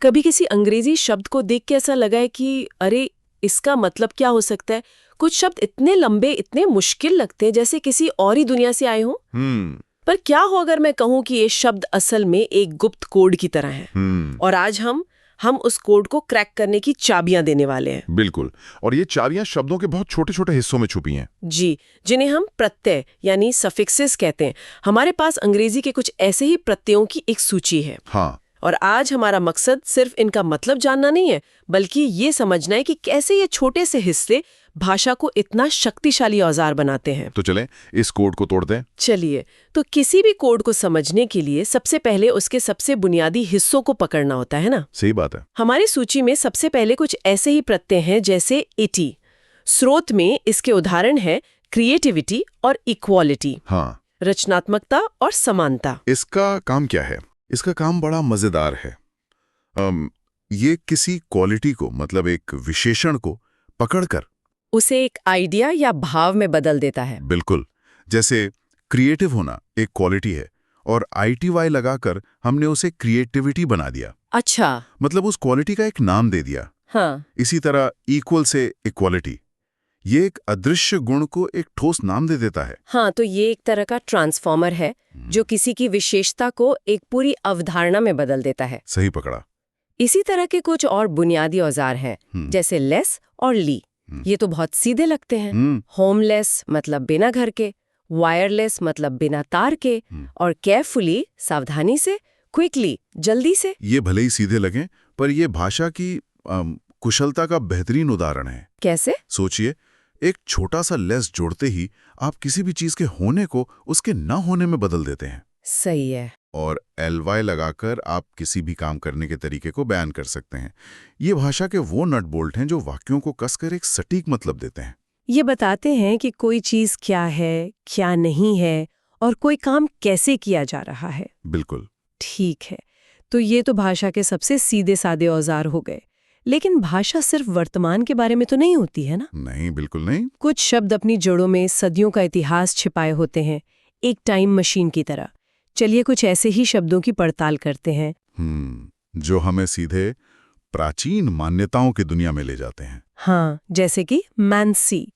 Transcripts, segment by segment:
कभी किसी अंग्रेजी शब्द को देख के ऐसा लगा है कि अरे इसका मतलब क्या हो सकता है। कुछ शब्द इतने लंबे, इतने मुश्किल लगते हैं जैसे किसी और ही दुनिया से आए हों। पर क्या हो अगर मैं कहूं कि ये शब्द असल में एक गुप्त कोड की तरह है। और आज हम उस कोड को क्रैक करने की चाबियां देने वाले हैं। बिल्कुल। और ये चाबियां शब्दों के बहुत छोटे छोटे हिस्सों में छुपी हैं। जी, जिन्हें हम प्रत्यय यानी सफिक्सेस कहते हैं। हमारे पास अंग्रेजी के कुछ ऐसे ही प्रत्ययों की एक सूची है। हाँ। और आज हमारा मकसद सिर्फ इनका मतलब जानना नहीं है, बल्कि ये समझना है कि कैसे ये छोटे से हिस्से भाषा को इतना शक्तिशाली औजार बनाते हैं। तो चलें इस कोड को तोड़ दें। चलिए, तो किसी भी कोड को समझने के लिए सबसे पहले उसके सबसे बुनियादी हिस्सों को पकड़ना होता है ना। सही बात है। हमारी सूची में सबसे पहले कुछ ऐसे ही प्रत्यय हैं जैसे इटी। स्रोत में इसके उदाहरण है क्रिएटिविटी और इक्वालिटी। हाँ। रचनात्मकता और समानता। इसका काम क्या है? इसका काम बड़ा मजेदार है। ये किसी क्वालिटी को, मतलब एक विशेषण को पकड़कर उसे एक आइडिया या भाव में बदल देता है। बिल्कुल। जैसे क्रिएटिव होना एक क्वालिटी है और ITY लगाकर हमने उसे क्रिएटिविटी बना दिया। अच्छा। मतलब उस क्वालिटी का एक नाम दे दिया। हाँ। इसी तरह इक्वल से इक्वालिटी, ये एक अदृश्य गुण को एक ठोस नाम दे देता है। हाँ, तो ये एक तरह का ट्रांसफॉर्मर है जो किसी की विशेषता को एक पूरी अवधारणा में बदल देता है। सही पकड़ा। इसी तरह के कुछ और बुनियादी औजार हैं जैसे लेस और ली। ये तो बहुत सीधे लगते हैं। होमलेस मतलब बिना घर के, वायरलेस मतलब बिना तार के, और केयरफुली सावधानी से, क्विकली जल्दी से। ये भले ही सीधे लगें, पर ये भाषा की कुशलता का बेहतरीन उदाहरण है। कैसे? सोचिए, एक छोटा सा लेस जोड़ते ही आप किसी भी चीज के होने को उसके न होने में बदल देते हैं। सही है। और LY लगाकर आप किसी भी काम करने के तरीके को बयान कर सकते हैं। ये भाषा के वो नट बोल्ट हैं जो वाक्यों को कसकर एक सटीक मतलब देते हैं। ये बताते हैं कि कोई चीज क्या है, क्या नहीं है, और कोई काम कैसे किया जा रहा है। बिल्कुल। ठीक है, तो ये तो भाषा के सबसे सीधे सादे औजार हो गए। लेकिन भाषा सिर्फ वर्तमान के बारे में तो नहीं होती है ना? नहीं, बिल्कुल नहीं। कुछ शब्द अपनी जड़ों में सदियों का इतिहास छिपाए होते हैं, एक टाइम मशीन की तरह। चलिए कुछ ऐसे ही शब्दों की पड़ताल करते हैं। जो हमें सीधे प्राचीन मान्यताओं की दुनिया में ले जाते हैं। हाँ, जैसे कि मैंसी।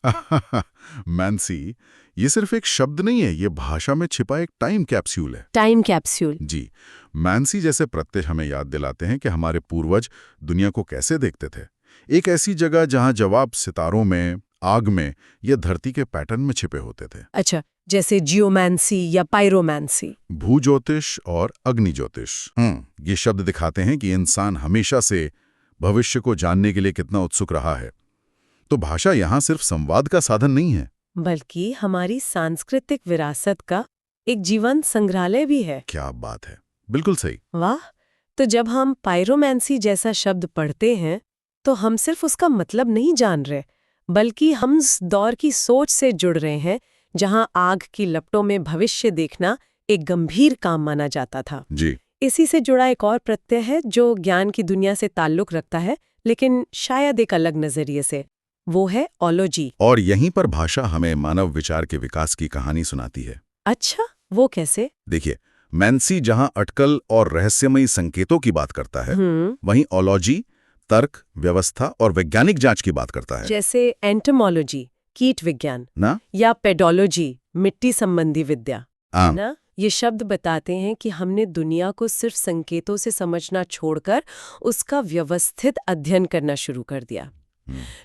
मैंसी, ये सिर्फ एक शब्द नहीं है, ये भाषा में छिपा एक टाइम कैप्सूल है। Time capsule. जी। मैंसी जैसे प्रत्यय हमें याद दिलाते हैं कि हमारे पूर्वज दुनिया को कैसे देखते थे। एक ऐसी जगह जहां जवाब सितारों में, आग में या धरती के पैटर्न में छिपे होते थे। अच्छा, जैसे जियोमैंसी या पायरोमैंसी। भू ज्योतिष और अग्नि ज्योतिष। ये शब्द दिखाते हैं कि इंसान हमेशा से भविष्य को जानने के लिए कितना उत्सुक रहा है। तो भाषा यहाँ सिर्फ संवाद का साधन नहीं है, बल्कि हमारी सांस्कृतिक विरासत का एक जीवंत संग्रहालय भी है। क्या बात है, बिल्कुल सही। वाह! तो जब हम पायरोमैंसी जैसा शब्द पढ़ते हैं तो हम सिर्फ उसका मतलब नहीं जान रहे, बल्कि हम उस दौर की सोच से जुड़ रहे हैं जहां आग की लपटों में भविष्य देखना एक गंभीर काम माना जाता था। जी। इसी से जुड़ा एक और प्रत्यय है जो ज्ञान की दुनिया से ताल्लुक रखता है, लेकिन शायद एक अलग नजरिए से। वो है ओलॉजी। और यहीं पर भाषा हमें मानव विचार के विकास की कहानी सुनाती है। अच्छा, वो कैसे? देखिए, मैंसी जहां अटकल और रहस्यमयी संकेतों की बात करता है, वहीं ओलॉजी तर्क, व्यवस्था और वैज्ञानिक जांच की बात करता है। जैसे एंटोमोलॉजी कीट विज्ञान ना, या पेडोलॉजी मिट्टी संबंधी विद्या आम। ना। ये शब्द बताते हैं कि हमने दुनिया को सिर्फ संकेतों से समझना छोड़कर उसका व्यवस्थित अध्ययन करना शुरू कर दिया।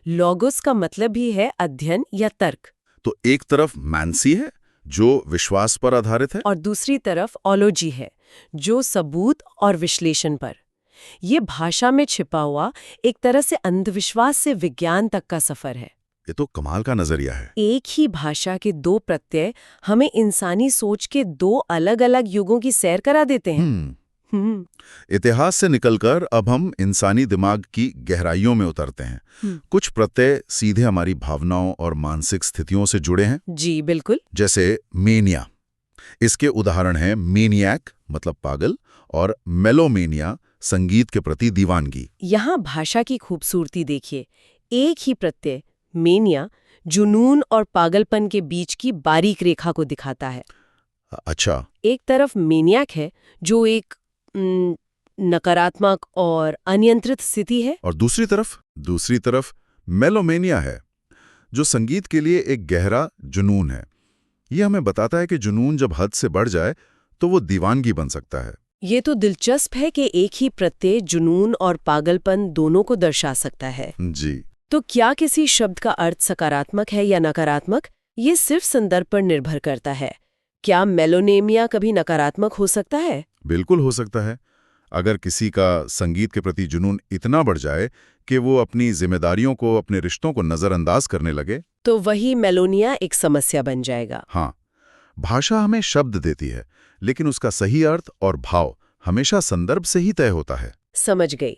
लॉगोस का मतलब ही है अध्ययन या तर्क। तो एक तरफ मैंसी है जो विश्वास पर आधारित है, और दूसरी तरफ ओलॉजी है जो सबूत और विश्लेषण पर। ये भाषा में छिपा हुआ एक तरह से अंधविश्वास से विज्ञान तक का सफर है। ये तो कमाल का नजरिया है। एक ही भाषा के दो प्रत्यय हमें इंसानी सोच के दो अलग-अलग युगों की सैर करा देते हैं। इतिहास से निकलकर अब हम इंसानी दिमाग की गहराइयों में उतरते हैं। कुछ प्रत्यय सीधे हमारी भावनाओं और मानसिक स्थितियों से जुड़े हैं। जी बिल्कुल। जैसे मेनिया, इसके उदाहरण हैं मेनियक मतलब पागल और मेलोमेनिया संगीत के प्रति दीवानगी। यहाँ भाषा की खूबसूरती देखिए। एक ही प्रत्यय मेनिया जुनून और पागलपन के बीच की बारीक रेखा को दिखाता है। अच्छा। एक तरफ मेनियक है जो एक नकारात्मक और अनियंत्रित स्थिति है। और दूसरी तरफ मेलोमेनिया है, जो संगीत के लिए एक गहरा जुनून है। ये हमें बताता है कि जुनून जब हद से बढ़ जाए तो वो दीवानगी बन सकता है। ये तो दिलचस्प है कि एक ही प्रत्यय जुनून और पागलपन दोनों को दर्शा सकता है। जी। तो क्या किसी शब्द का अर्थ सकारात्मक है या नकारात्मक, ये सिर्फ संदर्भ पर निर्भर करता है। क्या मेलोनेमिया कभी नकारात्मक हो सकता है? बिल्कुल हो सकता है। अगर किसी का संगीत के प्रति जुनून इतना बढ़ जाए कि वो अपनी जिम्मेदारियों को, अपने रिश्तों को नजरअंदाज करने लगे, तो वही मेलोनिया एक समस्या बन जाएगा। हाँ, भाषा हमें शब्द देती है, लेकिन उसका सही अर्थ और भाव हमेशा संदर्भ से ही तय होता है। समझ गई।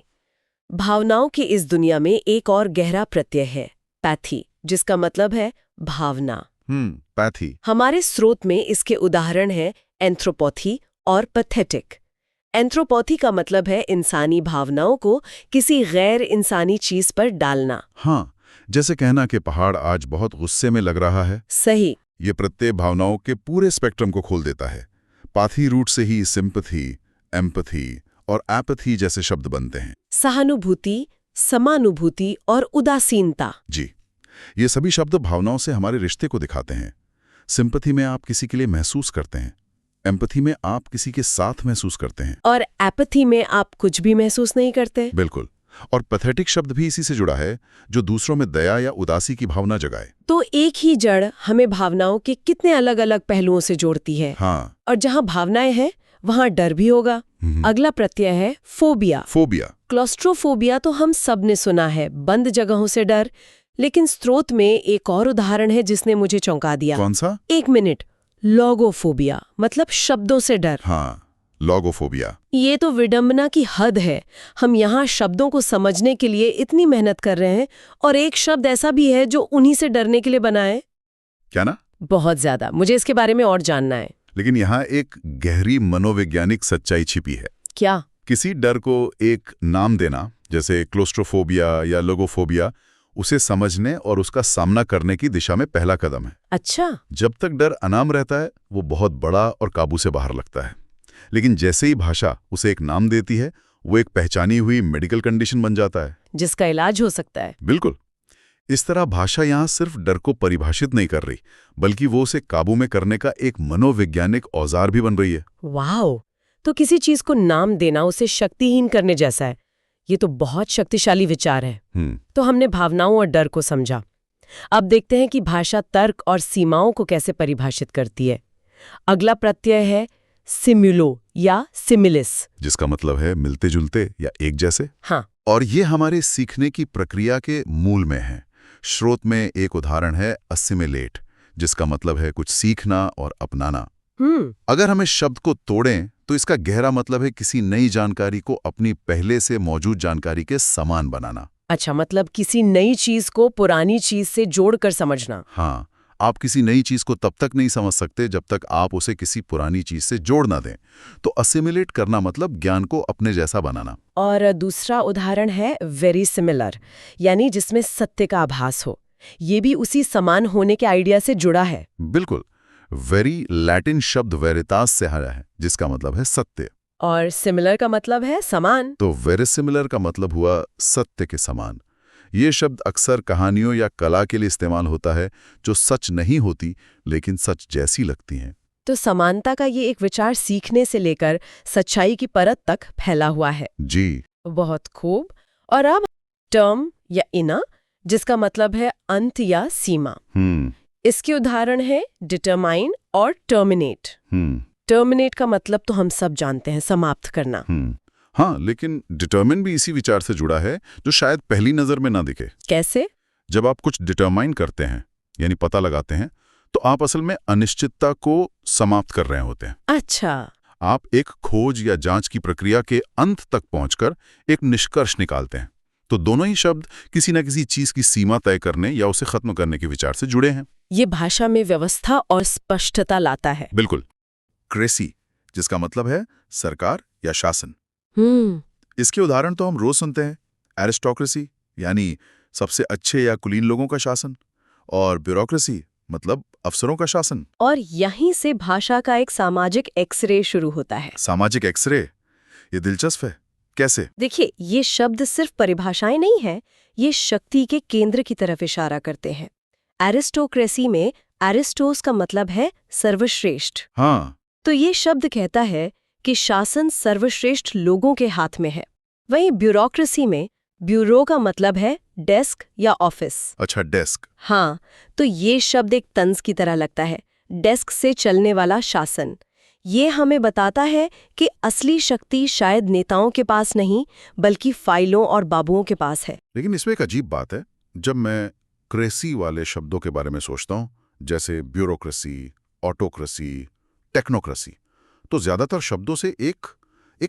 भावनाओं की इस दुनिया में एक और गहरा प्रत्यय है, पैथी, जिसका मतलब है भावना। पैथी। हमारे स्रोत में इसके उदाहरण हैं एंथ्रोपैथी और पैथेटिक। एंथ्रोपैथी का मतलब है इंसानी भावनाओं को किसी गैर इंसानी चीज पर डालना। हाँ, जैसे कहना कि पहाड़ आज बहुत गुस्से में लग रहा है। सही। ये प्रत्यय भावनाओं के पूरे स्पेक्ट्रम को खोल देता है। पाथी रूट से ही सिंपैथी, एम्पैथी और एपैथी जैसे शब्द बनते हैं। सहानुभूति, समानुभूति और उदासीनता। जी, ये सभी शब्द भावनाओं से हमारे रिश्ते को दिखाते हैं। सिंपैथी में आप किसी के लिए महसूस करते हैं, एम्पैथी में आप किसी के साथ महसूस करते हैं, और एपैथी में आप कुछ भी महसूस नहीं करते। बिल्कुल। और पैथेटिक शब्द भी इसी से जुड़ा है, जो दूसरों में दया या उदासी की भावना जगाए। तो एक ही जड़ हमें भावनाओं के कितने अलग अलग पहलुओं से जोड़ती है। हाँ। और जहाँ भावनाएं हैं वहाँ डर भी होगा। अगला प्रत्यय है फोबिया। क्लॉस्ट्रोफोबिया तो हम सब ने सुना है, बंद जगहों से डर। लेकिन स्रोत में एक और उदाहरण है जिसने मुझे चौंका दिया। कौन सा? 1 मिनट। लोगोफोबिया मतलब शब्दों से डर। हाँ, लोगोफोबिया। ये तो विडंबना की हद है। हम यहाँ शब्दों को समझने के लिए इतनी मेहनत कर रहे हैं और एक शब्द ऐसा भी है जो उन्हीं से डरने के लिए बना है। क्या ना? बहुत ज्यादा। मुझे इसके बारे में और जानना है। लेकिन यहाँ एक गहरी मनोवैज्ञानिक सच्चाई छिपी है। क्या? किसी डर को एक नाम देना, जैसे क्लोस्ट्रोफोबिया या लोगोफोबिया, उसे समझने और उसका सामना करने की दिशा में पहला कदम है। अच्छा। जब तक डर अनाम रहता है वो बहुत बड़ा और काबू से बाहर लगता है। लेकिन जैसे ही भाषा उसे एक नाम देती है, वो एक पहचानी हुई मेडिकल कंडीशन बन जाता है, जिसका इलाज हो सकता है। बिल्कुल। इस तरह भाषा यहाँ सिर्फ डर को परिभाषित नहीं कर रही, बल्कि वो उसे काबू में करने का एक मनोवैज्ञानिक औजार भी बन रही है। वाह! तो किसी चीज को नाम देना उसे शक्तिहीन करने जैसा है। ये तो बहुत शक्तिशाली विचार है। तो हमने भावनाओं और डर को समझा। अब देखते हैं कि भाषा तर्क और सीमाओं को कैसे परिभाषित करती है। अगला प्रत्यय है सिम्युलो या सिमिलिस, जिसका मतलब है मिलते जुलते या एक जैसे। हाँ। और ये हमारे सीखने की प्रक्रिया के मूल में है। स्रोत में एक उदाहरण है असिमिलेट, जिसका मतलब है कुछ सीखना और अपनाना। अगर हम इस शब्द को तोड़ें तो इसका गहरा मतलब है किसी नई जानकारी को अपनी पहले से मौजूद जानकारी के समान बनाना। अच्छा, मतलब किसी नई चीज को पुरानी चीज से जोड़कर समझना। हाँ, आप किसी नई चीज को तब तक नहीं समझ सकते जब तक आप उसे किसी पुरानी चीज से जोड़ ना दें। तो असिमिलेट करना मतलब ज्ञान को अपने जैसा बनाना। और दूसरा उदाहरण है वेरी सिमिलर, यानी जिसमें सत्य का आभास हो। ये भी उसी समान होने के आइडिया से जुड़ा है। बिल्कुल। वेरी लैटिन शब्द वेरितास से आया है, जिसका मतलब है सत्य। और सिमिलर का मतलब है समान। तो वेरी सिमिलर का मतलब हुआ सत्य के समान। ये शब्द अक्सर कहानियों या कला के लिए इस्तेमाल होता है, जो सच नहीं होती लेकिन सच जैसी लगती हैं। तो समानता का ये एक विचार सीखने से लेकर सच्चाई की परत तक फैला हुआ है। जी, बहुत खूब। और अब टर्म या इना, जिसका मतलब है अंत या सीमा। इसके उदाहरण है डिटरमाइन और टर्मिनेट। टर्मिनेट का मतलब तो हम सब जानते हैं, समाप्त करना। हाँ, लेकिन डिटरमिन भी इसी विचार से जुड़ा है, जो शायद पहली नजर में ना दिखे। कैसे? जब आप कुछ डिटरमाइन करते हैं, यानी पता लगाते हैं, तो आप असल में अनिश्चितता को समाप्त कर रहे होते हैं। अच्छा। आप एक खोज या जांच की प्रक्रिया के अंत तक पहुंचकर एक निष्कर्ष निकालते हैं। तो दोनों ही शब्द किसी न किसी चीज की सीमा तय करने या उसे खत्म करने के विचार से जुड़े हैं। ये भाषा में व्यवस्था और स्पष्टता लाता है। बिल्कुल। क्रेसी, जिसका मतलब है सरकार या शासन। इसके उदाहरण तो हम रोज सुनते हैं। एरिस्टोक्रेसी यानी सबसे अच्छे या कुलीन लोगों का शासन, और ब्यूरोक्रेसी मतलब अफसरों का शासन। और यहीं से भाषा का एक सामाजिक एक्सरे शुरू होता है। सामाजिक एक्सरे, ये दिलचस्प है। कैसे? देखिए, ये शब्द सिर्फ परिभाषाएं नहीं है, ये शक्ति के केंद्र की तरफ इशारा करते हैं। एरिस्टोक्रेसी में एरिस्टोस का मतलब है सर्वश्रेष्ठ। हाँ। तो ये शब्द कहता है कि शासन सर्वश्रेष्ठ लोगों के हाथ में है। वहीं ब्यूरोक्रेसी में ब्यूरो का मतलब है डेस्क या ऑफिस। अच्छा, डेस्क। हाँ, तो ये शब्द एक तंज की तरह लगता है, डेस्क से चलने वाला शासन। ये हमें बताता है कि असली शक्ति शायद नेताओं के पास नहीं, बल्कि फाइलों और बाबुओं के पास है। लेकिन इसमें एक अजीब बात है, जब मैं क्रेसी वाले शब्दों के बारे में सोचता हूँ, जैसे ब्यूरोक्रेसी, ऑटोक्रेसी, टेक्नोक्रेसी, तो ज्यादातर शब्दों से एक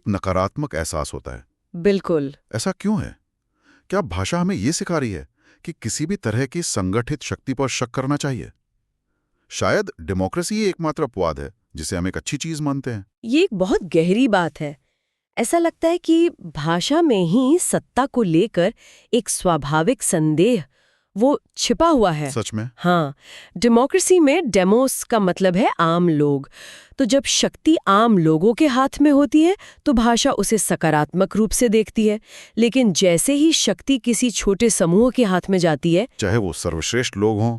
नकारात्मक एहसास होता है। बिल्कुल। ऐसा क्यों है? क्या भाषा हमें ये सिखा रही है कि किसी भी तरह की संगठित शक्ति पर शक करना चाहिए? शायद डेमोक्रेसी ही एकमात्र अपवाद है जिसे हम एक अच्छी चीज मानते हैं। ये एक बहुत गहरी बात है। ऐसा लगता है कि भाषा में ही सत्ता को लेकर एक स्वाभाविक संदेह वो छिपा हुआ है। सच में? हाँ, डेमोक्रेसी में डेमोस का मतलब है आम लोग। तो जब शक्ति आम लोगों के हाथ में होती है तो भाषा उसे सकारात्मक रूप से देखती है, लेकिन जैसे ही शक्ति किसी छोटे समूह के हाथ में जाती है, चाहे वो सर्वश्रेष्ठ लोग हों,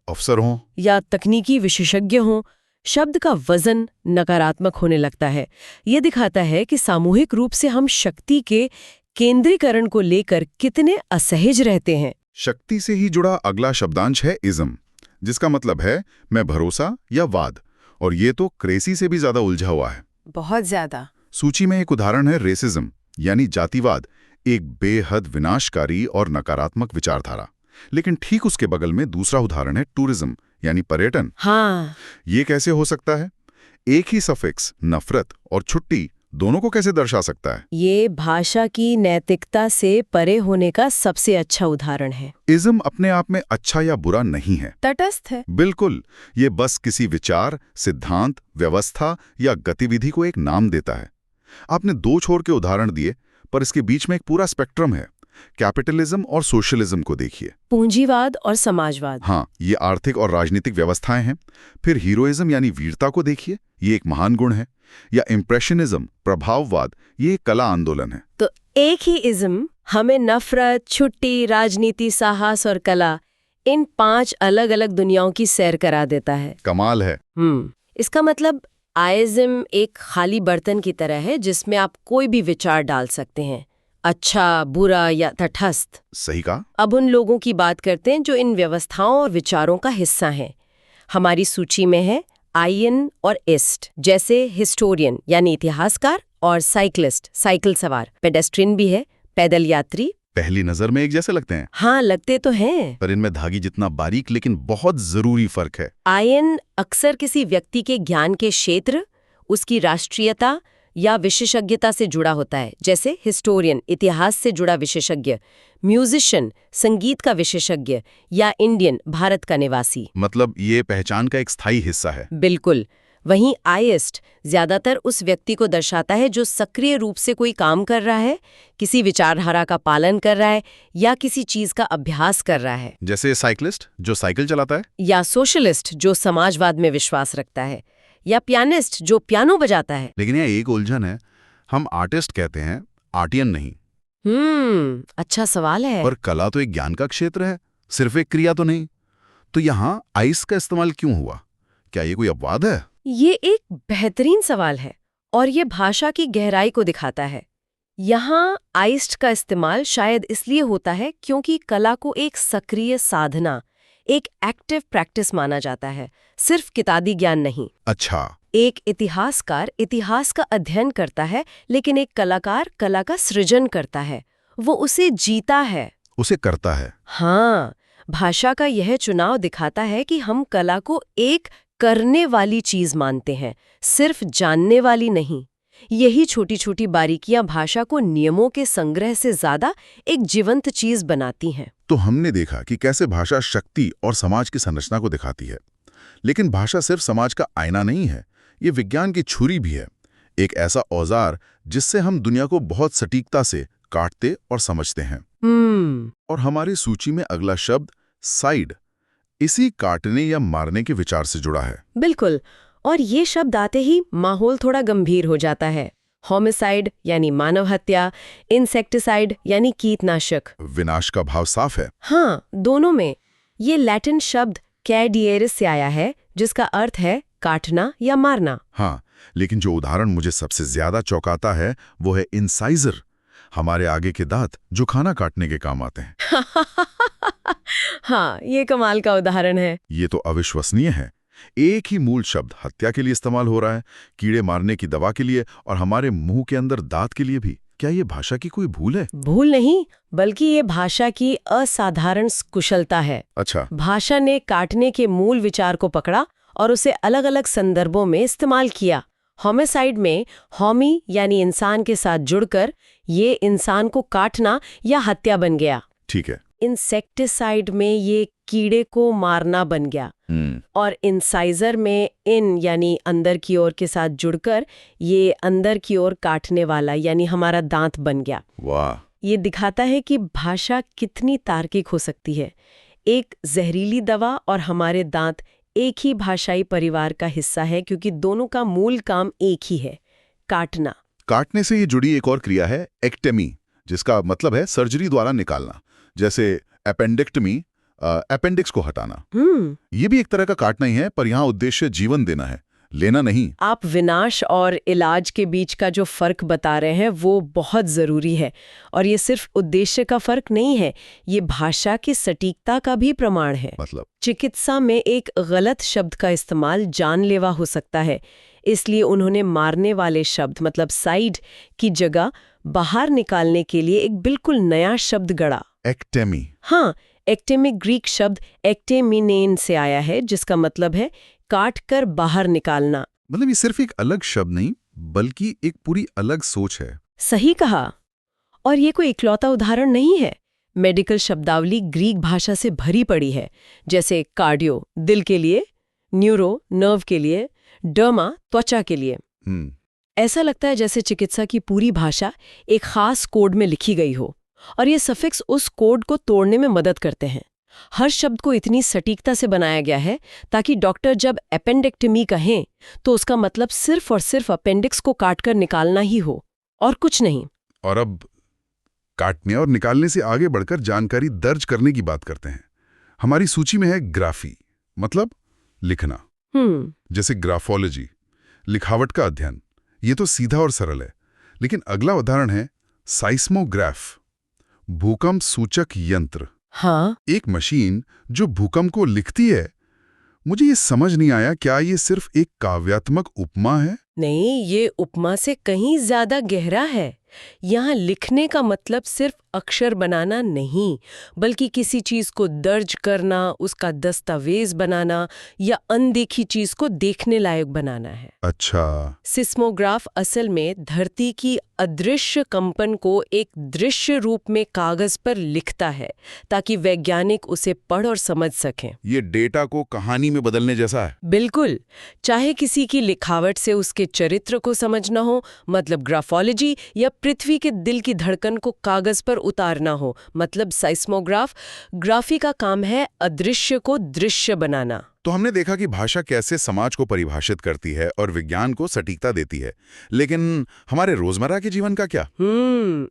अफसर हों या तकनीकी विशेषज्ञ हों, शब्द का वजन नकारात्मक होने लगता है। ये दिखाता है कि सामूहिक रूप से हम शक्ति के केंद्रीकरण को लेकर कितने असहज रहते हैं। शक्ति से ही जुड़ा अगला शब्दांश है इज्म, जिसका मतलब है मैं भरोसा या वाद, और ये तो क्रेसी से भी ज्यादा उलझा हुआ है। बहुत ज्यादा। सूची में एक उदाहरण है रेसिज्म, यानी जातिवाद, एक बेहद विनाशकारी और नकारात्मक विचारधारा। लेकिन ठीक उसके बगल में दूसरा उदाहरण है टूरिज्म, यानी पर्यटन। हाँ, ये कैसे हो सकता है? एक ही सफिक्स नफरत और छुट्टी दोनों को कैसे दर्शा सकता है? ये भाषा की नैतिकता से परे होने का सबसे अच्छा उदाहरण है। इज्म अपने आप में अच्छा या बुरा नहीं है, तटस्थ है। बिल्कुल। ये बस किसी विचार, सिद्धांत, व्यवस्था या गतिविधि को एक नाम देता है। आपने दो छोर के उदाहरण दिए, पर इसके बीच में एक पूरा स्पेक्ट्रम है। कैपिटलिज्म और सोशलिज्म को देखिए। पूंजीवाद और समाजवाद। हाँ, ये आर्थिक और राजनीतिक व्यवस्थाएं हैं। फिर हीरोइज्म यानी वीरता को देखिए, ये एक महान गुण है। या इम्प्रेशनिज्म, प्रभाववाद, ये एक कला आंदोलन है। तो एक ही इज्म हमें नफरत, छुट्टी, राजनीति, साहस और कला, इन 5 अलग अलग दुनियाओं की सैर करा देता है। कमाल है। इसका मतलब आइज्म एक खाली बर्तन की तरह है जिसमें आप कोई भी विचार डाल सकते हैं, अच्छा, बुरा या तटस्थ। सही कहा। अब उन लोगों की बात करते हैं जो इन व्यवस्थाओं और विचारों का हिस्सा हैं। हमारी सूची में है आयन और इस्ट, जैसे हिस्टोरियन यानी इतिहासकार, और साइक्लिस्ट, साइकिल सवार, पेडेस्ट्रियन भी है, पैदल यात्री। पहली नजर में एक जैसे लगते हैं। हाँ, लगते तो हैं, पर इनमें धागी जितना बारीक लेकिन बहुत जरूरी फर्क है। आयन अक्सर किसी व्यक्ति के ज्ञान के क्षेत्र, उसकी राष्ट्रीयता या विशेषज्ञता से जुड़ा होता है, जैसे हिस्टोरियन इतिहास से जुड़ा विशेषज्ञ, म्यूजिशियन संगीत का विशेषज्ञ, या इंडियन भारत का निवासी। मतलब ये पहचान का एक स्थायी हिस्सा है। बिल्कुल। वहीं आइस्ट ज्यादातर उस व्यक्ति को दर्शाता है जो सक्रिय रूप से कोई काम कर रहा है, किसी विचारधारा का पालन कर रहा है या किसी चीज का अभ्यास कर रहा है। जैसे साइक्लिस्ट जो साइकिल चलाता है, या सोशलिस्ट जो समाजवाद में विश्वास रखता है, या पियानिस्ट जो पियानो बजाता है। लेकिन यह एक उलझन है, हम आर्टिस्ट कहते हैं, आर्टियन नहीं। अच्छा सवाल है। पर कला तो एक ज्ञान का क्षेत्र है, सिर्फ एक क्रिया तो नहीं। तो यहाँ आइस का इस्तेमाल क्यों हुआ? क्या ये कोई अपवाद है? ये एक बेहतरीन सवाल है और ये भाषा की गहराई को दिखाता है। यहाँ आइस्ट का इस्तेमाल शायद इसलिए होता है क्योंकि कला को एक सक्रिय साधना, एक एक्टिव प्रैक्टिस माना जाता है, सिर्फ किताबी ज्ञान नहीं। अच्छा। एक इतिहासकार इतिहास का अध्ययन करता है, लेकिन एक कलाकार कला का सृजन करता है, वो उसे जीता है, उसे करता है। हाँ, भाषा का यह चुनाव दिखाता है कि हम कला को एक करने वाली चीज मानते हैं, सिर्फ जानने वाली नहीं। यही छोटी छोटी बारीकियां भाषा को नियमों के संग्रह से ज्यादा एक जीवंत चीज बनाती हैं। तो हमने देखा कि कैसे भाषा शक्ति और समाज की संरचना को दिखाती है। लेकिन भाषा सिर्फ समाज का आईना नहीं है, ये विज्ञान की छुरी भी है, एक ऐसा औजार जिससे हम दुनिया को बहुत सटीकता से काटते और समझते हैं। और हमारी सूची में अगला शब्द साइड इसी काटने या मारने के विचार से जुड़ा है। बिल्कुल, और ये शब्द आते ही माहौल थोड़ा गंभीर हो जाता है। होमिसाइड यानी मानव हत्या, इंसेक्टिसाइड यानी कीटनाशक। विनाश का भाव साफ है। हाँ, दोनों में। ये लैटिन शब्द कैडिएरिस से आया है, जिसका अर्थ है काटना या मारना। हाँ, लेकिन जो उदाहरण मुझे सबसे ज्यादा चौंकाता है वो है इंसाइजर, हमारे आगे के दांत जो खाना काटने के काम आते हैं। हाँ, ये कमाल का उदाहरण है। ये तो अविश्वसनीय है। एक ही मूल शब्द हत्या के लिए इस्तेमाल हो रहा है, कीड़े मारने की दवा के लिए और हमारे मुंह के अंदर दांत के लिए भी। क्या ये भाषा की कोई भूल है? भूल नहीं, बल्कि ये भाषा की असाधारण कुशलता है। अच्छा। भाषा ने काटने के मूल विचार को पकड़ा और उसे अलग अलग संदर्भों में इस्तेमाल किया। होमिसाइड में होमी यानी इंसान के साथ जुड़कर ये इंसान को काटना या हत्या बन गया। ठीक है। इंसेक्टिसाइड में ये कीड़े को मारना बन गया। और इंसाइजर में इन यानी अंदर की ओर के साथ जुड़कर ये अंदर की ओर काटने वाला यानी हमारा दांत बन गया। वाह! ये दिखाता है कि भाषा कितनी तार्किक हो सकती है। एक जहरीली दवा और हमारे दांत एक ही भाषाई परिवार का हिस्सा है, क्योंकि दोनों का मूल काम एक ही है, काटना। काटने से ये जुड़ी एक और क्रिया है एक्टेमी, जिसका मतलब है सर्जरी द्वारा निकालना, जैसे एपेंडेक्टमी, अपेंडिक्स को हटाना। ये भी एक तरह का काटना ही है, पर यहाँ उद्देश्य जीवन देना है, लेना नहीं। आप विनाश और इलाज के बीच का जो फर्क बता रहे हैं वो बहुत जरूरी है। और ये सिर्फ उद्देश्य का फर्क नहीं है, ये भाषा की सटीकता का भी प्रमाण है। मतलब चिकित्सा में एक गलत शब्द का इस्तेमाल जानलेवा हो सकता है, इसलिए उन्होंने मारने वाले शब्द मतलब साइड की जगह बाहर निकालने के लिए एक बिल्कुल नया शब्द गढ़ा, एक्टेमी। हाँ, एक्टेमी ग्रीक शब्द एक्टेमिनेन से आया है, जिसका मतलब है काट कर बाहर निकालना। मतलब ये सिर्फ एक अलग शब्द नहीं, बल्कि एक पूरी अलग सोच है। सही कहा। और ये कोई इकलौता उदाहरण नहीं है। मेडिकल शब्दावली ग्रीक भाषा से भरी पड़ी है, जैसे कार्डियो दिल के लिए, न्यूरो नर्व के लिए, डर्मा त्वचा के लिए। ऐसा लगता है जैसे चिकित्सा की पूरी भाषा एक खास कोड में लिखी गई हो, और ये सफिक्स उस कोड को तोड़ने में मदद करते हैं। हर शब्द को इतनी सटीकता से बनाया गया है ताकि डॉक्टर जब एपेंडेक्टमी कहें तो उसका मतलब सिर्फ और सिर्फ अपेंडिक्स को काटकर निकालना ही हो और कुछ नहीं। और अब काटने और निकालने से आगे बढ़कर जानकारी दर्ज करने की बात करते हैं। हमारी सूची में है ग्राफी, मतलब लिखना। जैसे ग्राफोलॉजी, लिखावट का अध्ययन। ये तो सीधा और सरल है। लेकिन अगला उदाहरण है साइस्मोग्राफ, भूकंप सूचक यंत्र। हाँ, एक मशीन जो भूकंप को लिखती है। मुझे ये समझ नहीं आया, क्या ये सिर्फ एक काव्यात्मक उपमा है? नहीं, ये उपमा से कहीं ज्यादा गहरा है। यहाँ लिखने का मतलब सिर्फ अक्षर बनाना नहीं, बल्कि किसी चीज को दर्ज करना, उसका दस्तावेज बनाना या अनदेखी चीज को देखने लायक बनाना है। अच्छा। सिस्मोग्राफ असल में धरती की अदृश्य कंपन को एक दृश्य रूप में कागज पर लिखता है ताकि वैज्ञानिक उसे पढ़ और समझ सकें। ये डेटा को कहानी में बदलने जैसा है। बिल्कुल। चाहे किसी की लिखावट से उसके चरित्र को समझना हो, मतलब ग्राफोलॉजी, या पृथ्वी के दिल की धड़कन को कागज पर उतारना हो, मतलब साइस्मोग्राफ, ग्राफी का काम है अदृश्य को दृश्य बनाना। तो हमने देखा कि भाषा कैसे समाज को परिभाषित करती है और विज्ञान को सटीकता देती है, लेकिन हमारे रोजमर्रा के जीवन का क्या?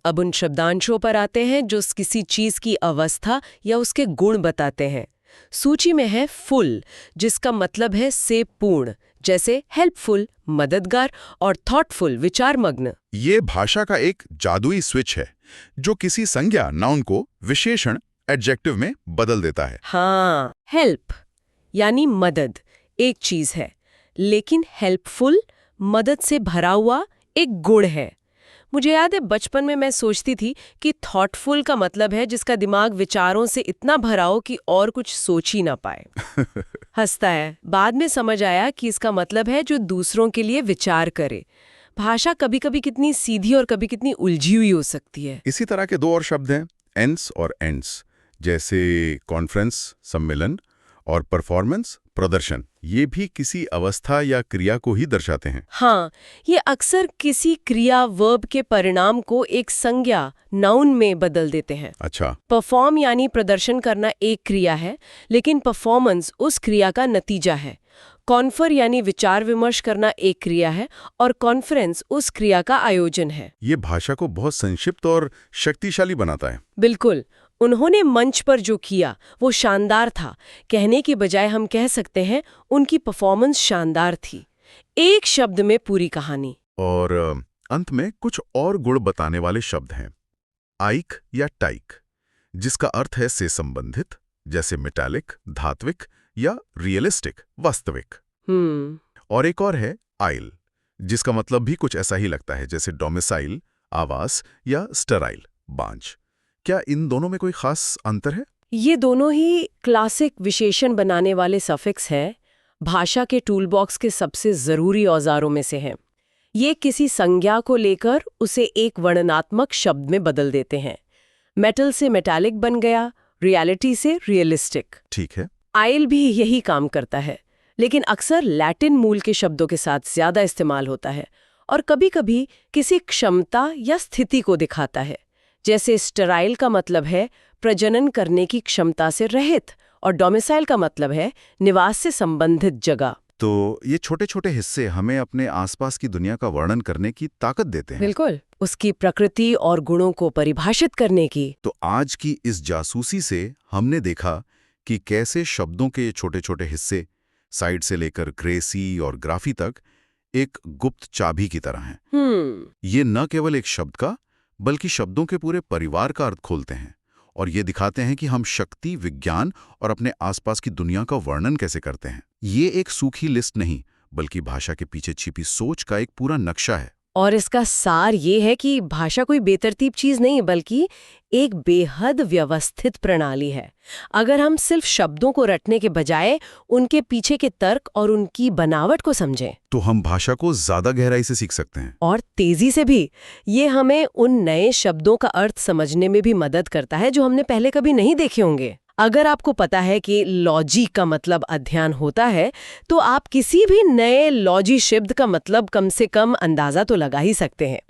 अब उन शब्दांशों पर आते हैं जो किसी चीज की अवस्था या उसके गुण बताते हैं। सूची में है फुल, जिसका मतलब है से पूर्ण, जैसे हेल्पफुल मददगार और थॉटफुल विचारमग्न। ये भाषा का एक जादुई स्विच है जो किसी संज्ञा नाउन को विशेषण एडजेक्टिव में बदल देता है। हाँ, हेल्प यानी मदद एक चीज है, लेकिन हेल्पफुल मदद से भरा हुआ एक गुण है। मुझे याद है बचपन में मैं सोचती थी कि थॉटफुल का मतलब है जिसका दिमाग विचारों से इतना भरा हो कि और कुछ सोच ही ना पाए। हंसता है। बाद में समझ आया कि इसका मतलब है जो दूसरों के लिए विचार करे। भाषा कभी कभी कितनी सीधी और कभी कितनी उलझी हुई हो सकती है। इसी तरह के दो और शब्द हैं, एंस और एंड्स, जैसे कॉन्फ्रेंस सम्मेलन और परफॉर्मेंस प्रदर्शन। ये भी किसी अवस्था या क्रिया को ही दर्शाते हैं। हाँ, ये अक्सर किसी क्रिया वर्ब के परिणाम को एक संज्ञा नाउन में बदल देते हैं। अच्छा। परफॉर्म यानी प्रदर्शन करना एक क्रिया है, लेकिन परफॉर्मेंस उस क्रिया का नतीजा है। कॉन्फर यानी विचार विमर्श करना एक क्रिया है और कॉन्फ्रेंस उस क्रिया का आयोजन है। ये भाषा को बहुत संक्षिप्त और शक्तिशाली बनाता है। बिल्कुल। उन्होंने मंच पर जो किया वो शानदार था। कहने की बजाय हम कह सकते हैं उनकी परफॉर्मेंस शानदार थी। एक शब्द में पूरी कहानी। और अंत में कुछ और गुण बताने वाले शब्द हैं। आइक या टाइक, जिसका अर्थ है से संबंधित, जैसे मेटालिक धात्विक या रियलिस्टिक वास्तविक। और एक और है आइल, जिसका मतलब भी कुछ ऐसा ही लगता है, जैसे डोमिसाइल आवास या स्टराइल बांझ। क्या इन दोनों में कोई खास अंतर है? ये दोनों ही क्लासिक विशेषण बनाने वाले सफिक्स हैं, भाषा के टूलबॉक्स के सबसे जरूरी औजारों में से हैं। ये किसी संज्ञा को लेकर उसे एक वर्णनात्मक शब्द में बदल देते हैं। मेटल से मेटालिक बन गया, रियलिटी से रियलिस्टिक। ठीक है। आइल भी यही काम करता है, लेकिन अक्सर लैटिन मूल के शब्दों के साथ ज्यादा इस्तेमाल होता है और कभी-कभी किसी क्षमता या स्थिति को दिखाता है। जैसे स्टेराइल का मतलब है प्रजनन करने की क्षमता से रहित और डोमिसाइल का मतलब है निवास से संबंधित जगह। तो ये छोटे छोटे हिस्से हमें अपने आसपास की दुनिया का वर्णन करने की ताकत देते हैं। बिल्कुल, उसकी प्रकृति और गुणों को परिभाषित करने की। तो आज की इस जासूसी से हमने देखा कि कैसे शब्दों के ये छोटे छोटे हिस्से साइड से लेकर ग्रेसी और ग्राफी तक एक गुप्त चाबी की तरह हैं। ये न केवल एक शब्द का बल्कि शब्दों के पूरे परिवार का अर्थ खोलते हैं और ये दिखाते हैं कि हम शक्ति, विज्ञान और अपने आसपास की दुनिया का वर्णन कैसे करते हैं। ये एक सूखी लिस्ट नहीं बल्कि भाषा के पीछे छिपी सोच का एक पूरा नक्शा है। और इसका सार ये है कि भाषा कोई बेतरतीब चीज नहीं बल्कि एक बेहद व्यवस्थित प्रणाली है। अगर हम सिर्फ शब्दों को रटने के बजाय उनके पीछे के तर्क और उनकी बनावट को समझें तो हम भाषा को ज्यादा गहराई से सीख सकते हैं और तेजी से भी। ये हमें उन नए शब्दों का अर्थ समझने में भी मदद करता है जो हमने पहले कभी नहीं देखे होंगे। अगर आपको पता है कि लॉजी का मतलब अध्ययन होता है तो आप किसी भी नए लॉजी शब्द का मतलब कम से कम अंदाजा तो लगा ही सकते हैं।